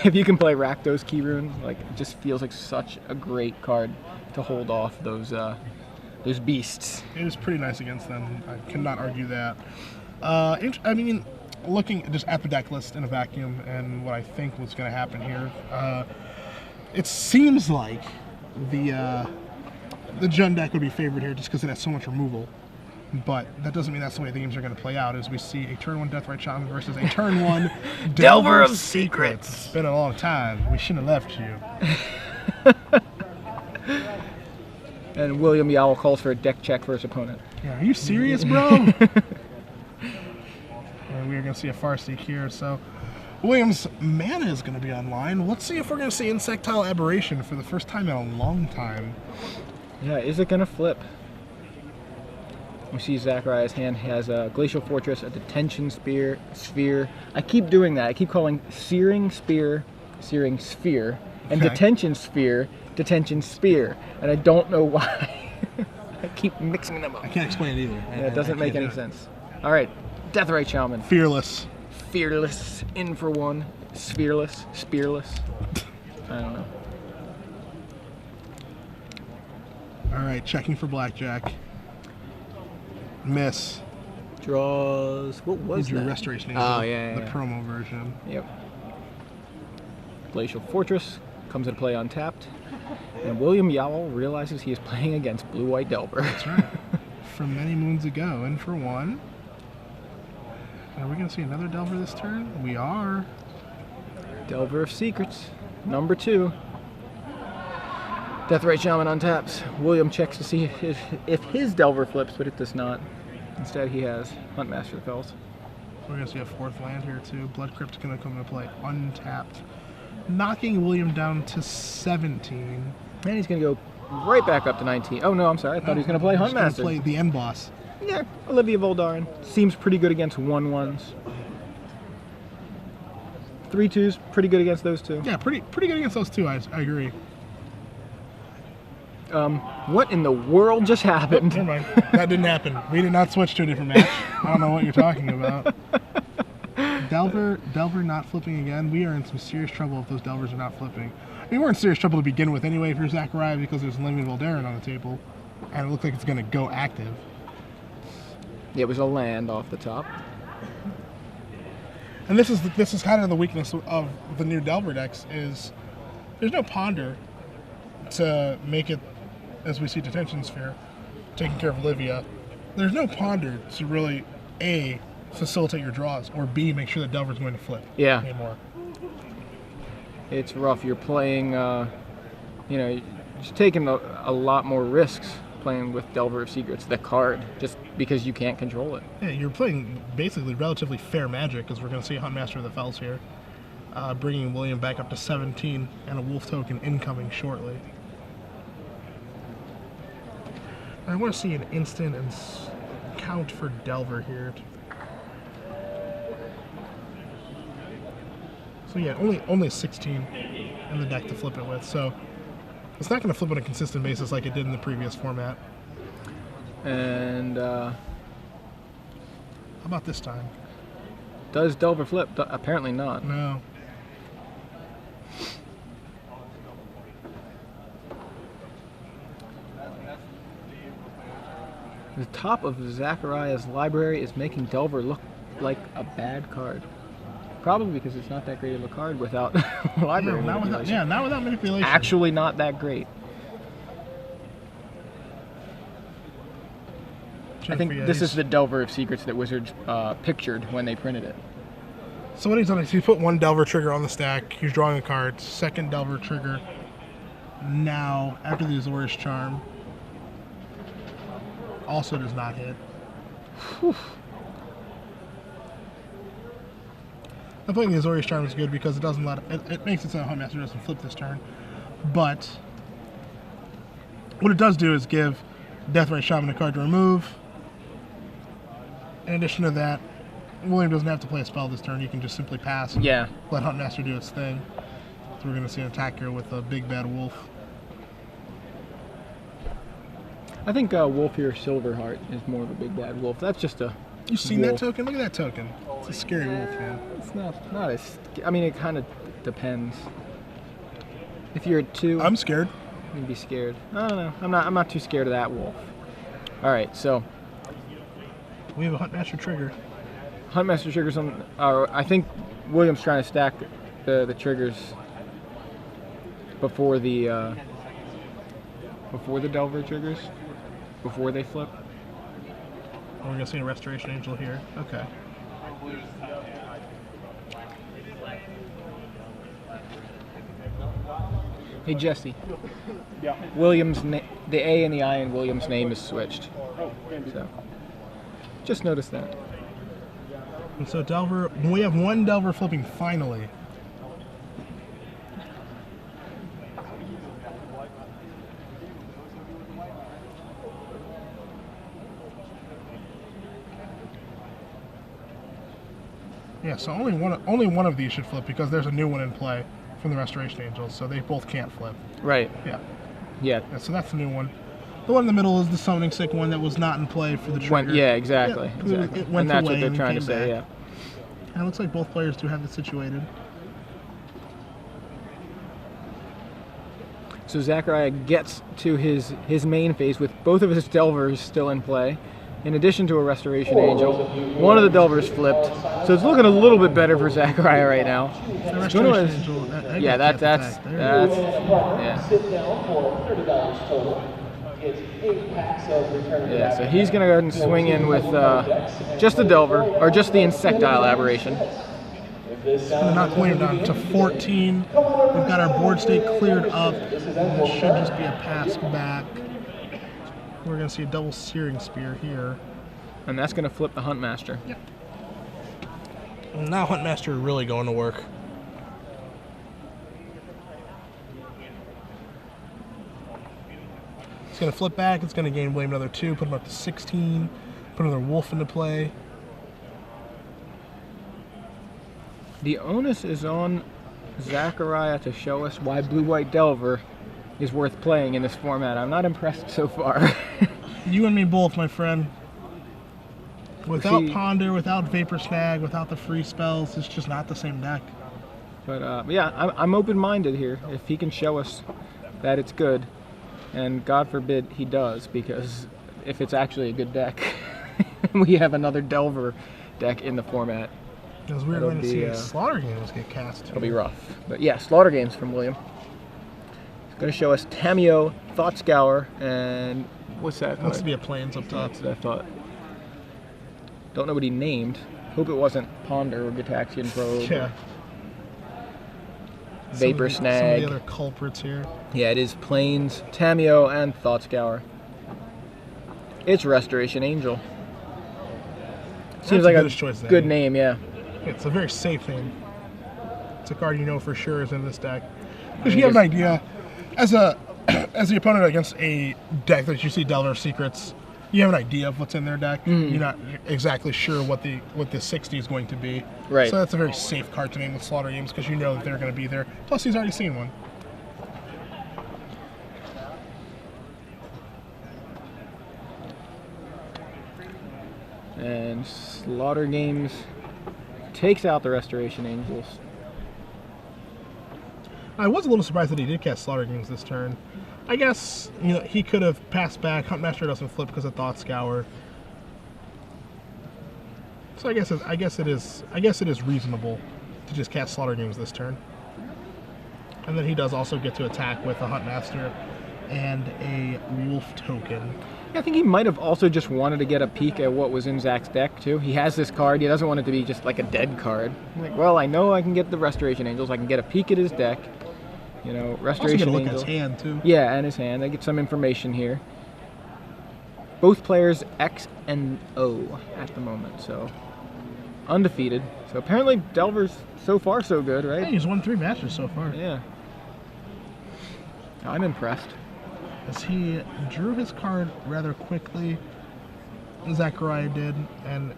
if you can play Rakdos Keyrune, like it just feels like such a great card to hold off those beasts. It is pretty nice against them. I cannot argue that. I mean, looking just at the deck list in a vacuum and what I think was going to happen here, it seems like the Jund deck would be favored here just because it has so much removal. But that doesn't mean that's the way the games are going to play out, as we see a turn 1 Deathrite Shaman versus a turn 1 Delver of Secrets. It's been a long time. We shouldn't have left you. And William Yowell calls for a deck check for his opponent. Yeah, are you serious, bro? And we are going to see a Farseek here. So William's mana is going to be online. Let's see if we're going to see Insectile Aberration for the first time in a long time. Yeah, is it going to flip? We see Zachariah's hand has a Glacial Fortress, a Detention Sphere. I keep doing that. I keep calling Searing Sphere, and Okay. Detention Sphere, Detention Spear. And I don't know why. I keep mixing them up. I can't explain it either. Yeah, it doesn't make any sense. All right, Deathrite Shaman. Fearless. Fearless, in for 1. Sphereless, spearless. I don't know. All right, checking for blackjack. Miss. Draws. What was Drew that? Restoration Angel. Oh, yeah, The yeah. promo version. Yep. Glacial Fortress comes into play untapped, and William Yowell realizes he is playing against Blue-White Delver. That's right. From many moons ago, in for 1. Are we going to see another Delver this turn? We are. Delver of Secrets, number 2. Deathrite Shaman untaps. William checks to see if his Delver flips, but it does not. Instead, he has Huntmaster Fells. We're going to see a 4th land here, too. Blood Crypt is going to come into play untapped, knocking William down to 17. And he's going to go right back up to 19. Oh, no, I'm sorry. I thought he was going to play He's gonna Huntmaster. play the end boss. Yeah, Olivia Voldaren. Seems pretty good against 1/1s. 3/2s, pretty good against those two. Yeah, pretty good against those two, I agree. What in the world just happened? Never mind. That didn't happen. We did not switch to a different match. I don't know what you're talking about. Delver not flipping again. We are in some serious trouble if those Delvers are not flipping. I mean, we're in serious trouble to begin with anyway for Zachariah because there's Olivia Voldaren on the table, and it looks like it's going to go active. It was a land off the top. And this is kind of the weakness of the new Delver decks is there's no Ponder to make it, as we see Detention Sphere taking care of Olivia. There's no Ponder to really A, facilitate your draws, or B, make sure that Delver's going to flip anymore. It's rough. You're playing, you're just taking a lot more risks playing with Delver of Secrets, the card, just because you can't control it. Yeah, you're playing basically relatively fair magic, because we're going to see Huntmaster of the Fells here, bringing William back up to 17, and a Wolf token incoming shortly. I want to see an instant and count for Delver here. So yeah, only 16 in the deck to flip it with, so it's not going to flip on a consistent basis like it did in the previous format. And how about this time? Does Delver flip? Apparently not. No. The top of Zachariah's library is making Delver look like a bad card. Probably because it's not that great of a card without library manipulation. Not without manipulation. Actually not that great. I think this is the Delver of Secrets that Wizards pictured when they printed it. So what he's done is he put one Delver trigger on the stack, he's drawing a card, second Delver trigger. Now, after the Azorius Charm, also does not hit. Whew. I think the Azorius Charm is good because it doesn't let it makes it so Huntmaster doesn't flip this turn. But what it does do is give Deathrite Shaman a card to remove. In addition to that, William doesn't have to play a spell this turn. He can just simply pass and let Huntmaster do its thing. So we're going to see an attack here with a big bad wolf. I think Wolfier Silverheart is more of a big bad wolf. That's just a You seen wolf. that token? Look at that token. It's a scary wolf, man. It's not as. I mean, it kind of depends. If you're at 2, I'm scared. you'd be scared. I don't know. I'm not too scared of that wolf. All right, so We have a Huntmaster trigger. Huntmaster triggers on. I think William's trying to stack the triggers before the Delver triggers, before they flip. Oh, we're gonna see a Restoration Angel here. Okay. Hey Jesse, Yeah. the A and the I in William's name is switched. So just noticed that. And so Delver, we have one Delver flipping finally. Yeah, so only one of these should flip because there's a new one in play from the Restoration Angels, so they both can't flip. Right. Yeah. Yeah. Yeah, so that's the new one. The one in the middle is the Summoning Sick one that was not in play for the trigger. Yeah, exactly. Yeah, Exactly. it went And that's away what they're and trying to came say. back. Yeah. And it looks like both players do have it situated. So Zachariah gets to his main phase with both of his Delvers still in play, in addition to a Restoration Angel. One of the Delvers flipped, so it's looking a little bit better for Zachariah right now. The It's gonna- Restoration Angel, that yeah, gets that's attacked. There it is. yeah. Sit down for $30 total. It's 8 packs of return. Yeah, so he's gonna go ahead and swing in with just the Delver, or just the Insectile Aberration. Gonna knock William down to 14. We've got our board state cleared up. It should just be a pass back. We're gonna see a double Searing Spear here. And that's gonna flip the Huntmaster. Now Huntmaster really going to work. It's gonna flip back. It's gonna gain William another 2, put him up to 16, put another wolf into play. The onus is on Zachariah to show us why Blue-White Delver is worth playing in this format. I'm not impressed so far. You and me both, my friend. Without See- Ponder, without Vapor Snag, without the free spells, it's just not the same deck. But yeah, I'm open-minded here. If he can show us that it's good, and God forbid he does, because if it's actually a good deck, we have another Delver deck in the format. Because we're That'll going to be, see Slaughter Games get cast. It'll be rough. But yeah, Slaughter Games from William. He's going to show us Tameo, Thought Scour, and what's that? Looks to be a Plains up top. That's what I thought. Don't know what he named. Hope it wasn't Ponder or Gitaxian Probe. Yeah. Vapor Some Snag. of the other culprits here. Yeah, it is Plains, Tameo, and Thought Scour. It's Restoration Angel. Seems That's like the a goodest choice there. good name, yeah. It's a very safe name. It's a card you know for sure is in this deck. Because you have an idea, as the opponent against a deck that you see Delver Secrets, you have an idea of what's in their deck. You're not exactly sure what the 60 is going to be. Right. So that's a very safe card to name with Slaughter Games because you know that they're going to be there. Plus, he's already seen one. And Slaughter Games takes out the Restoration Angels. I was a little surprised that he did cast Slaughter Games this turn. I guess he could have passed back. Huntmaster doesn't flip because of Thought Scour. So I guess it is reasonable to just cast Slaughter Games this turn. And then he does also get to attack with a Huntmaster and a Wolf token. I think he might have also just wanted to get a peek at what was in Zach's deck too. He has this card. He doesn't want it to be just like a dead card. Like, well, I know I can get the Restoration Angels. I can get a peek at his deck. Also Restoration get a look Angel. at his hand too. Yeah, and his hand. I get some information here. Both players X and O at the moment, so undefeated. So apparently Delver's so far so good, right? Hey, he's won 3 matches so far. Yeah. I'm impressed. As he drew his card rather quickly, Zachariah did, and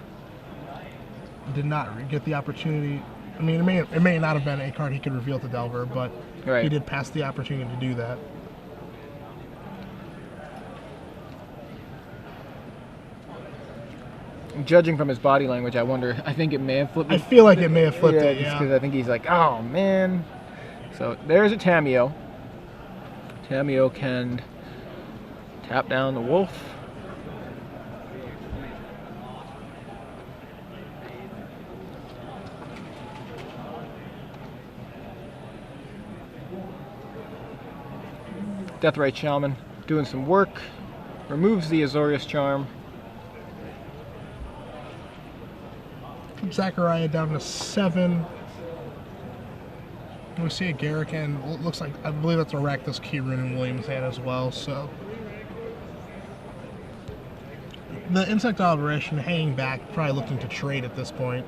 did not get the opportunity. I mean, it may not have been a card he could reveal to Delver, but Right. he did pass the opportunity to do that. Judging from his body language, I think it may have flipped. I feel like it may have flipped it, just yeah. because I think he's like, oh man. So there's a Tamiyo. Tamiyo can tap down the wolf. Deathrite Shaman doing some work. Removes the Azorius Charm. Zachariah down to 7. We see a Garrican. It looks like, I believe that's a Rakdos Key Rune in William's hand as well, so. The Insect Aberration hanging back, probably looking to trade at this point.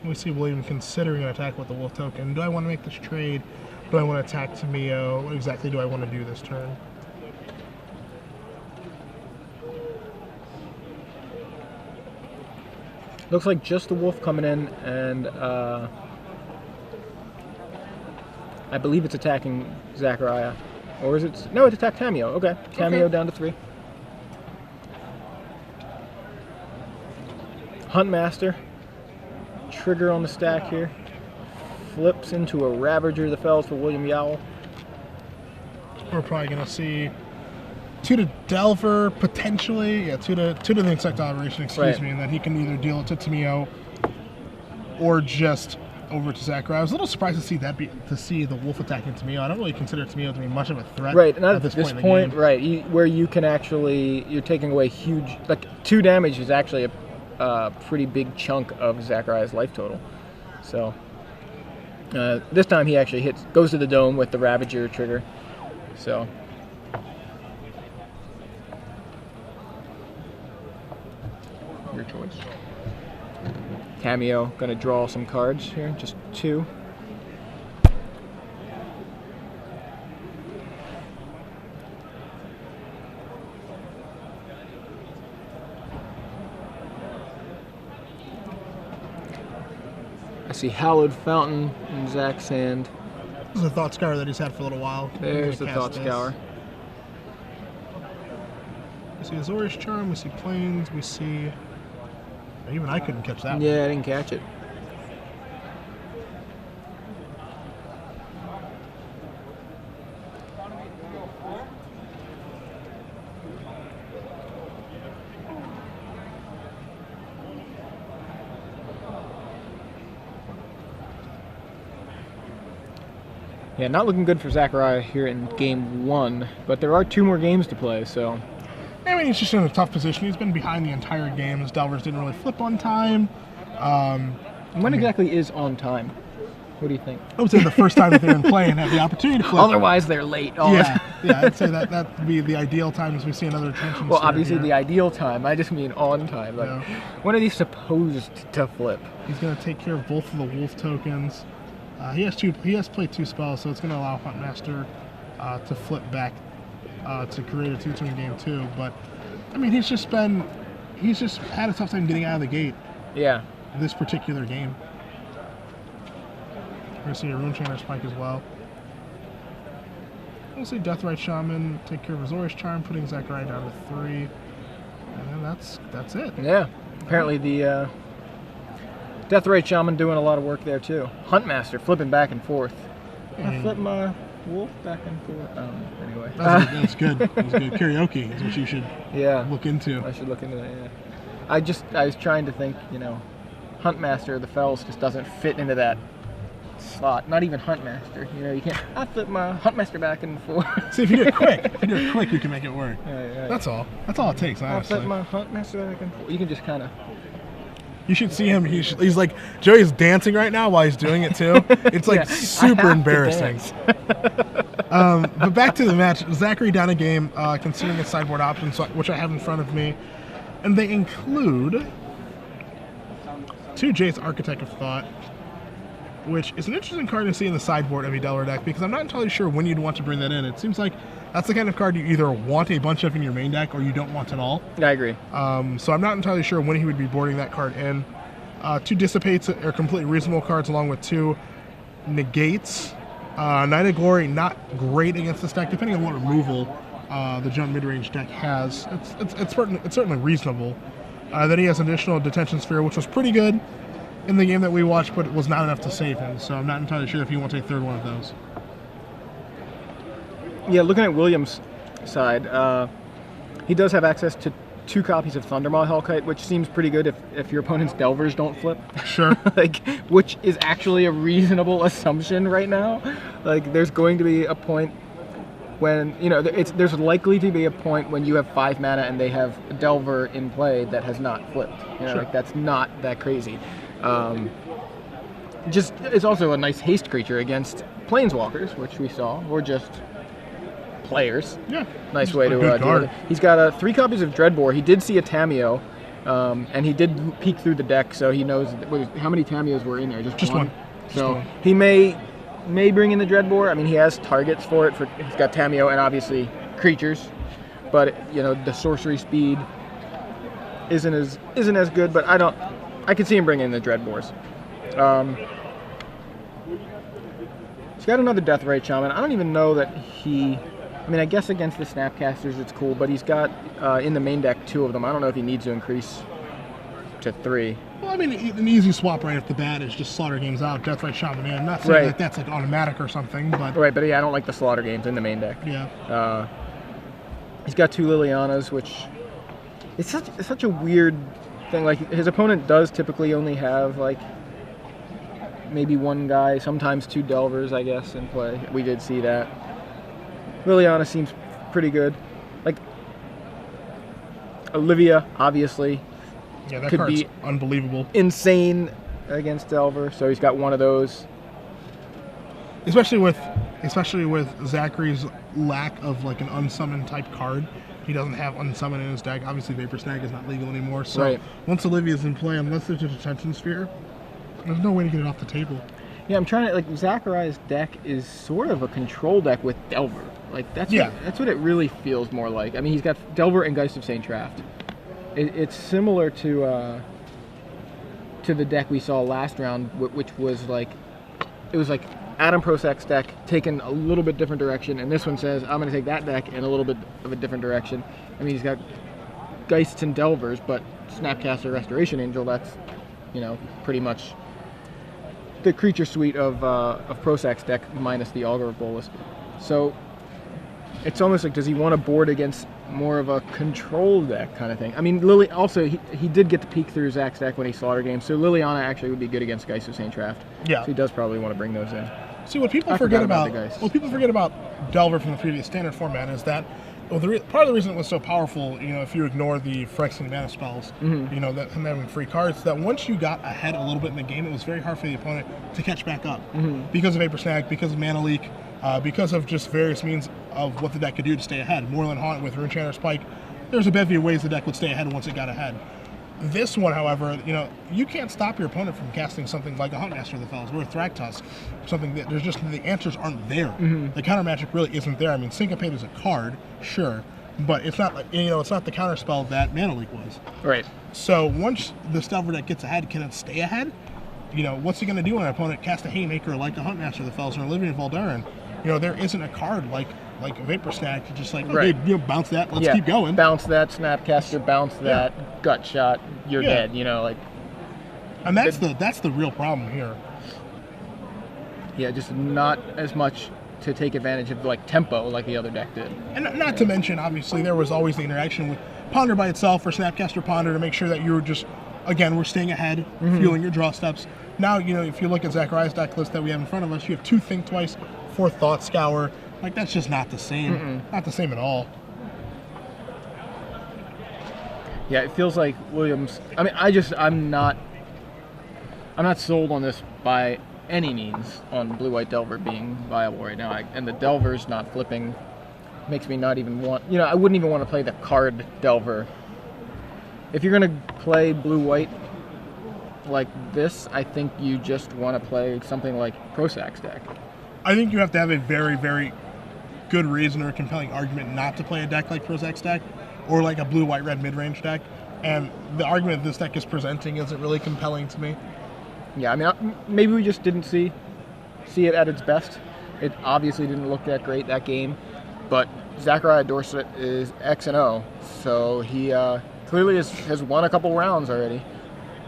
We see William considering an attack with the Wolf token. Do I want to make this trade? Do I want to attack Tamiyo? What exactly do I want to do this turn? Looks like just the wolf coming in, and I believe it's attacking Zachariah. Or is it? No, it attacked Tamiyo. Okay. Tamiyo down to 3. Huntmaster. Trigger on the stack here. Flips into a Ravager of the Fells for William Yowell. We're probably going to see 2 to Delver, potentially. Yeah, 2 to the Insect Aberration, excuse me, and then he can either deal it to Tamiyo or just over to Zachariah. I was a little surprised to see the wolf attacking Tamiyo. I don't really consider Tamiyo to be much of a threat. Right, not at this point in the game. right, where you can actually, you're taking away huge, like 2 damage is actually a pretty big chunk of Zachariah's life total. So this time he actually goes to the dome with the Ravager trigger. So your choice. Tamiyo gonna draw some cards here, just 2. I see Hallowed Fountain in Zach's hand. This is a Thought Scour that he's had for a little while. There's the Thought Scour. We see Azorius Charm, we see Plains, we see... Even I couldn't catch that one. Yeah, I didn't catch it. Yeah, not looking good for Zachariah here in game 1, but there are 2 more games to play, so... I mean, he's just in a tough position. He's been behind the entire game. His Delvers didn't really flip on time. When exactly is on time? What do you think? I would say the first time that they're in play and have the opportunity to flip. Otherwise, they're late. Yeah, I'd say that would be the ideal time as we see another attention. Well, obviously the ideal time. I just mean on time. Like, when are these supposed to flip? He's going to take care of both of the wolf tokens. He has played 2 spells, so it's going to allow Huntmaster to flip back to create a 2-2 in game 2. But I mean, he's just had a tough time getting out of the gate. Yeah. This particular game. We're going to see a Rune Chainer Spike as well. We'll see Deathrite Shaman take care of Azorius Charm, putting Zachariah down to 3. And then that's it. Yeah. Apparently the Deathrite Shaman doing a lot of work there too. Huntmaster flipping back and forth. I flip my wolf back and forth. Anyway. That's good. That's good. Karaoke is what you should look into. I should look into that, yeah. I was trying to think, Huntmaster of the Fells just doesn't fit into that slot. Not even Huntmaster. You can't. I flip my Huntmaster back and forth. See, if you do it quick, you can make it work. Yeah. That's all. That's all it takes, honestly. I flip my Huntmaster back and forth. You can just kind of. You should see him. He's like, Joey's dancing right now while he's doing it too. It's like super embarrassing. But back to the match. Zachary down a game, considering his sideboard options, which I have in front of me. And they include 2 Jace Architect of Thought, which is an interesting card to see in the sideboard of a Delver deck, because I'm not entirely sure when you'd want to bring that in. It seems like that's the kind of card you either want a bunch of in your main deck or you don't want at all. I agree. So I'm not entirely sure when he would be boarding that card in. 2 Dissipates are completely reasonable cards, along with 2 Negates. Night of Glory, not great against this deck, depending on what removal the jump mid-range deck has. It's certainly reasonable. Then he has an additional detention sphere, which was pretty good in the game that we watched, but it was not enough to save him. So I'm not entirely sure if he wants a third one of those. Yeah, looking at Williams' side, he does have access to 2 copies of Thundermaw Hellkite, which seems pretty good if your opponent's Delvers don't flip. Sure. Like, which is actually a reasonable assumption right now. Like, there's going to be a point when, you know, there's likely to be a point when you have 5 mana and they have a Delver in play that has not flipped. You know, Sure. like, that's not that crazy. Just, it's also a nice haste creature against Planeswalkers, which we saw, or just players. Yeah. Nice Just way a to good deal with it. He's got 3 copies of Dreadbore. He did see a Tameo, and he did peek through the deck, so he knows how many Tameos were in there. Just one. So one. he may bring in the Dreadbore. I mean, he has targets for it. He's got Tameo and obviously creatures, but you know the sorcery speed isn't as good. But I can see him bringing in the Dreadbores. He's got another Deathrite Shaman. I don't even know that he. I mean, I guess against the Snapcasters it's cool, but he's got in the main deck 2 of them. I don't know if he needs to increase to 3. Well, I mean, an easy swap right off the bat is just Slaughter Games out, Deathrite Shaman in. Not saying that that's like automatic or something, but Right, but yeah, I don't like the Slaughter Games in the main deck. yeah. He's got 2 Lilianas, which it's such a weird thing. Like his opponent does typically only have like maybe 1 guy, sometimes 2 Delvers, I guess, in play. We did see that. Liliana seems pretty good. Like Olivia, obviously, Yeah, that could card's be unbelievable. insane against Delver, so he's got 1 of those. Especially with Zachary's lack of like an unsummon type card. He doesn't have unsummon in his deck. Obviously Vapor Snag is not legal anymore, so Right. once Olivia's in play, unless there's a detention sphere, there's no way to get it off the table. Yeah, I'm trying to, like, Zachariah's deck is sort of a control deck with Delver. Like, that's what it really feels more like. I mean, he's got Delver and Geist of St. Traft. It's similar to the deck we saw last round, which was like, it was like Adam Prosak's deck taken a little bit different direction, and this one says, I'm going to take that deck in a little bit of a different direction. I mean, he's got Geists and Delvers, but Snapcaster Restoration Angel, that's, you know, pretty much the creature suite of Prosak's deck minus the Augur of Bolus. So it's almost like, does he want to board against more of a control deck kind of thing? I mean, Lily also he did get to peek through Zach's deck when he Slaughter Games, so Liliana actually would be good against Geist of St. Traft. Yeah. So he does probably want to bring those in. See, what people forget about Delver from the previous standard format is that part of the reason it was so powerful, you know, if you ignore the Phyrexian mana spells, you know, that him having free cards, that once you got ahead a little bit in the game, it was very hard for the opponent to catch back up because of Vapor Snag, because of Mana Leak, because of just various means of what the deck could do to stay ahead. Moorland Haunt with Runechanter's Pike, there's a bevy of ways the deck would stay ahead once it got ahead. This one, however, you know, you can't stop your opponent from casting something like a Huntmaster of the Fells or a Thragtusk, something that there's just, the answers aren't there. The counter magic really isn't there. I mean, Syncopate is a card, sure, but it's not like, you know, it's not the counter spell that Mana Leak was. Right. So once the Delver deck gets ahead, can it stay ahead? You know, what's he going to do when an opponent casts a Haymaker like the Huntmaster of the Fells or Olivia Voldaren? You know, there isn't a card like Vapor Snag to just like, okay, you know, bounce that, let's keep going. Bounce that, Snapcaster, bounce that, gut shot, you're dead, you know, like. And that's the real problem here. Yeah, just not as much to take advantage of like tempo like the other deck did. And not to mention, obviously, there was always the interaction with Ponder by itself or Snapcaster Ponder to make sure that you were just, again, we're staying ahead, fueling your draw steps. Now, you know, if you look at Zachariah's deck list that we have in front of us, you have 2 Think Twice, 4 Thought Scour. Like, that's just not the same. Not the same at all. Yeah, it feels like Williams. I mean, I'm not sold on this by any means on Blue-White Delver being viable right now. And the Delver's not flipping makes me not even want. You know, I wouldn't even want to play the card Delver. If you're gonna play Blue-White like this, I think you just want to play something like Prosak's deck. I think you have to have a very, very good reason or a compelling argument not to play a deck like Prosak's deck or like a blue-white-red mid-range deck. And the argument this deck is presenting isn't really compelling to me. Yeah, I mean, maybe we just didn't see it at its best. It obviously didn't look that great that game, but Zachariah Dorsett is X and O, so he clearly has won a couple rounds already.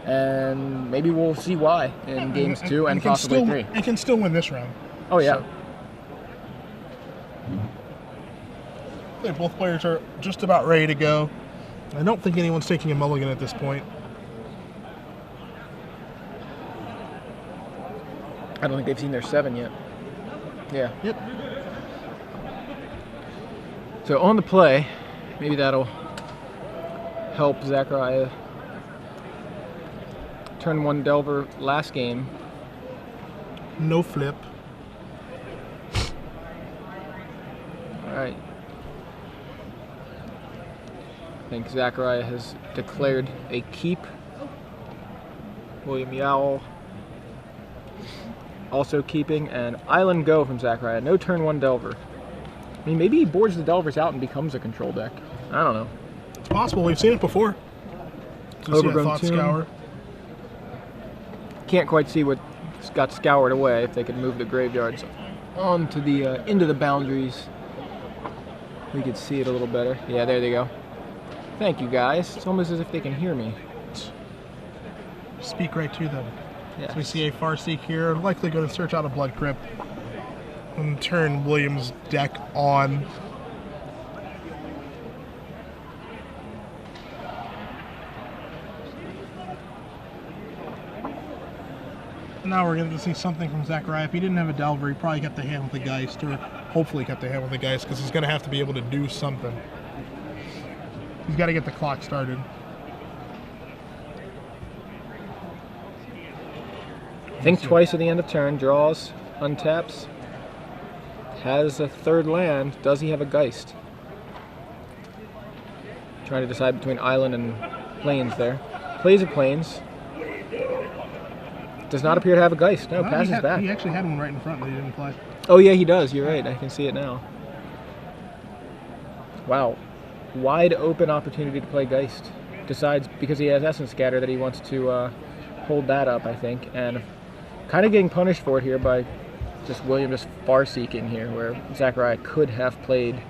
And maybe we'll see why in games 2 and possibly 3. It can still win this round. Oh, yeah. So, both players are just about ready to go. I don't think anyone's taking a mulligan at this point. I don't think they've seen their 7 yet. Yeah. Yep. So on the play, maybe that'll help Zachariah. Turn 1 Delver last game. No flip. All right. I think Zachariah has declared a keep. William Yowell also keeping, and Island Go from Zachariah. No turn 1 Delver. I mean, maybe he boards the Delvers out and becomes a control deck. I don't know. It's possible. We've seen it before. Overgrown Tomb. Scour. Can't quite see what got scoured away. If they could move the graveyards onto the into the boundaries, we could see it a little better. Yeah, there they go. Thank you, guys. It's almost as if they can hear me. Speak right to them. Yes. So we see a Farseek here, likely going to search out a Blood Crypt and turn Williams' deck on. Now we're going to see something from Zachariah. If he didn't have a Delver, he probably kept the hand with the Geist, or hopefully kept the hand with the Geist, because he's going to have to be able to do something. He's got to get the clock started. Think twice at the end of turn, draws, untaps, has a 3rd land. Does he have a Geist? Trying to decide between Island and Plains there. Plays a Plains. Does not appear to have a Geist. No, passes back. He actually had one right in front that he didn't play. Oh yeah, he does. You're right. I can see it now. Wow. Wide open opportunity to play Geist. Decides, because he has Essence Scatter, that he wants to hold that up, I think. And kind of getting punished for it here by just William just far-seeking here, where Zachariah could have played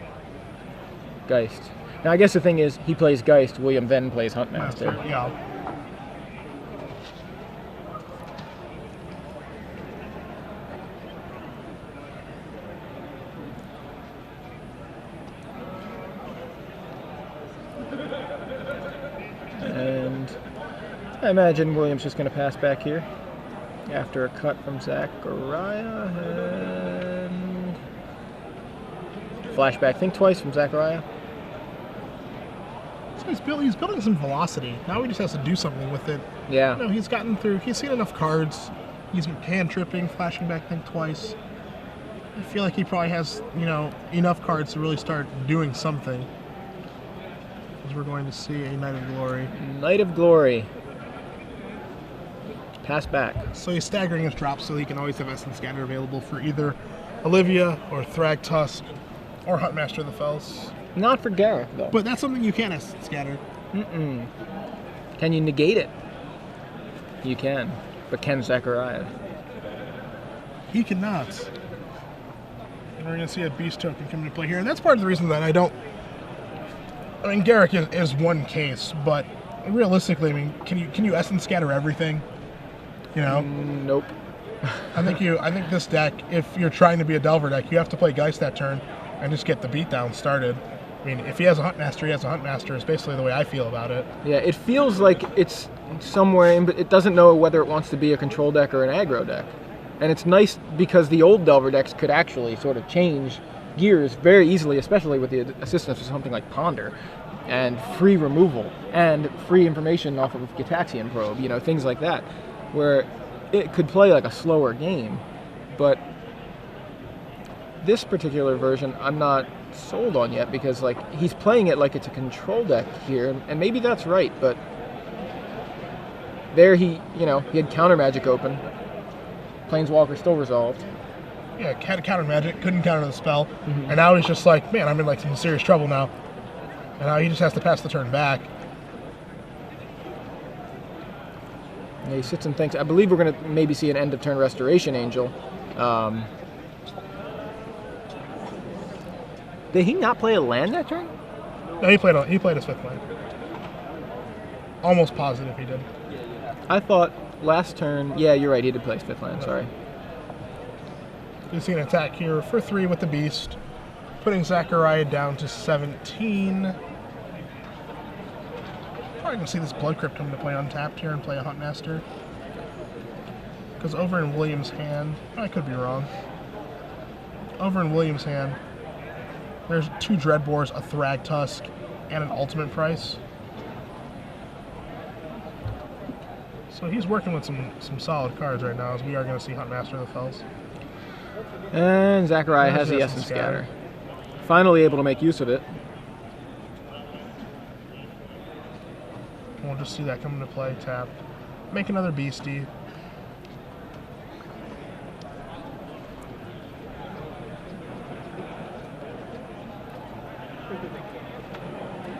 Geist. Now, I guess the thing is, he plays Geist, William then plays Huntmaster. Yeah. And I imagine William's just going to pass back here after a cut from Zachariah. And flashback. Think twice from Zachariah. So he's building some velocity. Now he just has to do something with it. Yeah. You know, he's gotten through. He's seen enough cards. He's hand tripping, flashing back, think twice. I feel like he probably has, enough cards to really start doing something. As we're going to see a Night of Glory. Night of Glory. Pass back. So he's staggering his drops so he can always have Essence Scatter available for either Olivia or Thrag Tusk or Huntmaster of the Fells. Not for Gareth, though. But that's something you can Essence Scatter. Can you negate it? You can. But can Zachariah? He cannot. And we're going to see a Beast Token come into play here. And that's part of the reason that I don't... I mean, Garrick is one case, but realistically, I mean, can you Essence Scatter everything? Nope. I think this deck, if you're trying to be a Delver deck, you have to play Geist that turn and just get the beatdown started. I mean, if he has a Huntmaster, he has a Huntmaster, is basically the way I feel about it. Yeah, it feels like it's somewhere in, but it doesn't know whether it wants to be a control deck or an aggro deck. And it's nice because the old Delver decks could actually sort of change gears very easily, especially with the assistance of something like Ponder and free removal and free information off of Gitaxian Probe, things like that, where it could play like a slower game. But this particular version I'm not sold on yet, because he's playing it like it's a control deck here, and maybe that's right, but there he had Counter Magic open, Planeswalker still resolved. Yeah, had Counter Magic, couldn't counter the spell, and now he's just like, man, I'm in some serious trouble now. And now he just has to pass the turn back. Yeah, he sits and thinks. I believe we're going to maybe see an end of turn Restoration Angel. Did he not play a land that turn? No, he played his 5th land. Almost positive he did. I thought last turn, yeah, you're right, he did play his 5th land, sorry. You see an attack here for 3 with the Beast, putting Zachariah down to 17. Probably gonna see this Blood Crypt come to play untapped here and play a Huntmaster. Because over in Williams' hand, I could be wrong. Over in Williams' hand, there's 2 Dreadbores, a Thrag Tusk, and an Ultimate Price. So he's working with some solid cards right now, as we are going to see Huntmaster of the Fells. And Zachariah has the Essence Scatter. Finally able to make use of it. We'll just see that come into play, tap. Make another Beastie.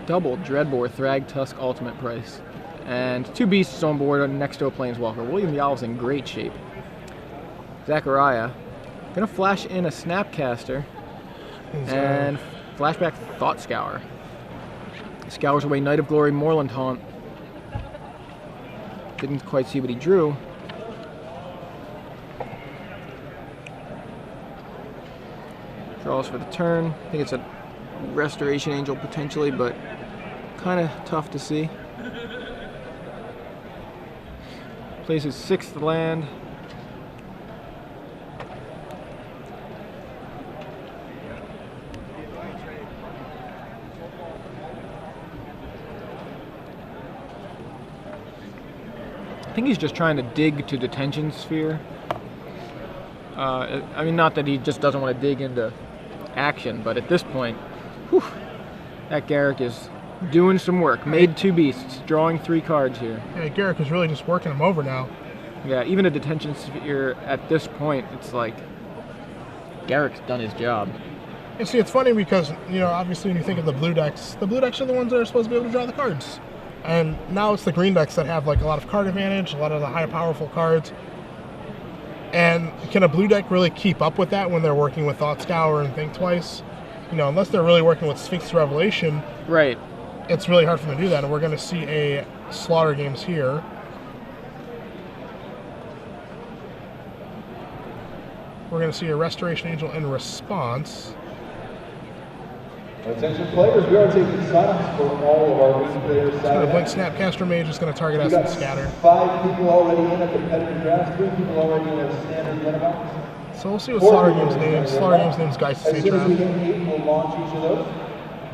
Double Dreadbore, Thrag Tusk, Ultimate Price. And 2 Beasts on board next to a Planeswalker. William Yowell's in great shape. Zachariah gonna flash in a Snapcaster and flashback Thought Scour. Scours away Knight of Glory, Moorland Haunt. Didn't quite see what he drew. Draws for the turn. I think it's a Restoration Angel potentially, but kind of tough to see. Plays his 6th land. I think he's just trying to dig to Detention Sphere. I mean, not that he just doesn't want to dig into action, but at this point, whew, that Garrick is doing some work. Made 2 Beasts, drawing 3 cards here. Yeah, Garrick is really just working him over now. Yeah, even a Detention Sphere at this point, it's like Garrick's done his job. And see, it's funny because, you know, obviously when you think of the blue decks are the ones that are supposed to be able to draw the cards. And now it's the green decks that have like a lot of card advantage, a lot of the high powerful cards. And can a blue deck really keep up with that when they're working with Thought Scour and Think Twice? You know, unless they're really working with Sphinx Revelation, right? It's really hard for them to do that, and we're going to see a Slaughter Games here. We're going to see a Restoration Angel in response. Attention players, we are taking signups for all of our new players. The Blink Snapcaster Mage is going to target us and scatter. 5 people already in a competitive draft, 3 people already in a standard minimum. So we'll see what Slaughter Games names. Slaughter Games names Geist As soon as we Sage. hit 8, we'll launch each of those.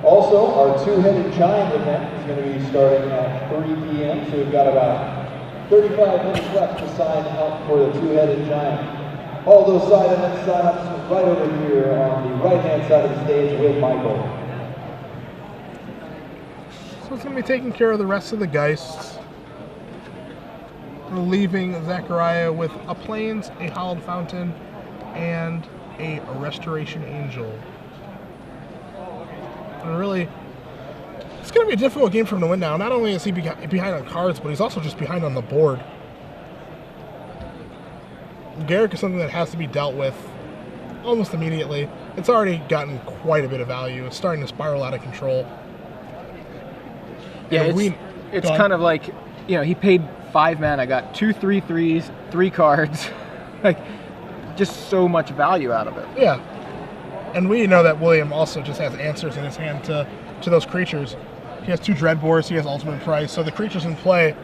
Also, our 2-headed giant event is going to be starting at 3 p.m. So we've got about 35 minutes left to sign up for the 2-headed giant. All those side event signups right over here on the right-hand side of the stage with Michael. So it's going to be taking care of the rest of the Geists. We're leaving Zachariah with a Plains, a Hallowed Fountain, and a Restoration Angel. And really, it's going to be a difficult game for him to win now. Not only is he behind on cards, but he's also just behind on the board. Garrick is something that has to be dealt with almost immediately. It's already gotten quite a bit of value. It's starting to spiral out of control. Yeah, it's kind of like, you know, he paid 5 mana, got 2 3/3s, 3 cards, like just so much value out of it. Yeah, and we know that William also just has answers in his hand to those creatures. He has 2 Dreadbores, he has Ultimate Price, so the creatures in play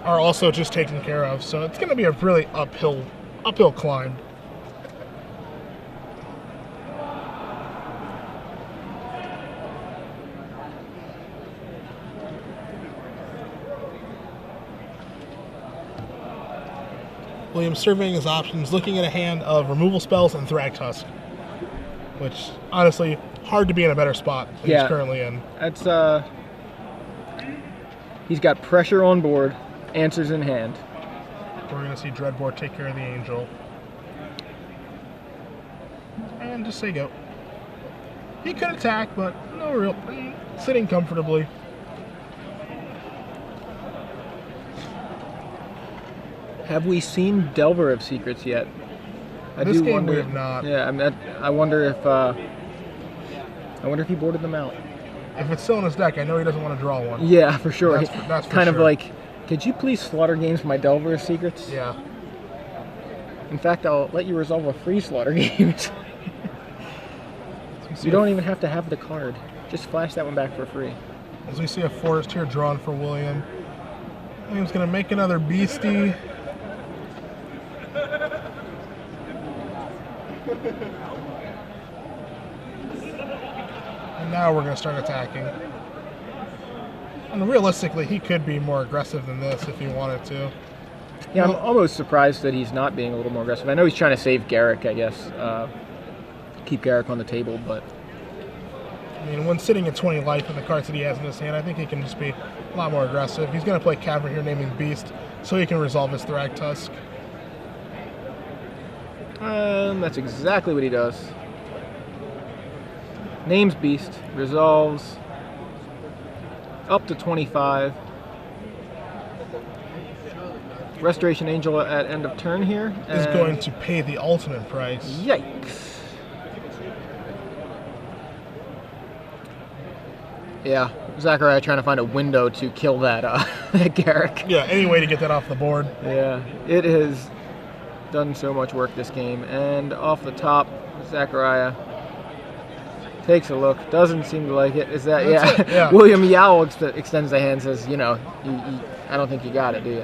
are also just taken care of. So it's going to be a really uphill climb. William's surveying his options, looking at a hand of removal spells and Thrag Tusk, which honestly hard to be in a better spot than he's currently in. That's he's got pressure on board, answers in hand. We're going to see Dreadbore take care of the Angel. And just say go. He could attack, but no real. Sitting comfortably. Have we seen Delver of Secrets yet? This game we have not. Yeah, I wonder if he boarded them out. If it's still in his deck, I know he doesn't want to draw one. Yeah, for sure. That's for kind of sure. like, could you please slaughter games for my Delver's Secrets? Yeah. In fact, I'll let you resolve a free slaughter games. You don't even have to have the card. Just flash that one back for free. As we see a forest here drawn for William. William's going to make another beastie. And now we're going to start attacking. And realistically, he could be more aggressive than this if he wanted to. Yeah, I'm almost surprised that he's not being a little more aggressive. I know he's trying to save Garrick, I guess. Keep Garrick on the table, but... I mean, when sitting at 20 life in the cards that he has in his hand, I think he can just be a lot more aggressive. He's going to play Cavern here naming Beast, so he can resolve his Thragtusk. That's exactly what he does. Names Beast, resolves up to 25. Restoration Angel at end of turn here. Is going to pay the ultimate price. Yikes. Yeah, Zachariah trying to find a window to kill that, that Garrick. Yeah, any way to get that off the board. Yeah, it has done so much work this game. And off the top, Zachariah takes a look, doesn't seem to like it. Is that, yeah. William Yowell extends the hand, says, you know, I don't think you got it, do you?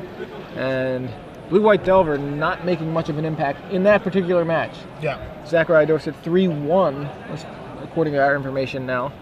And Blue-White Delver not making much of an impact in that particular match. Yeah. Zachariah Dorsett 3-1, according to our information now.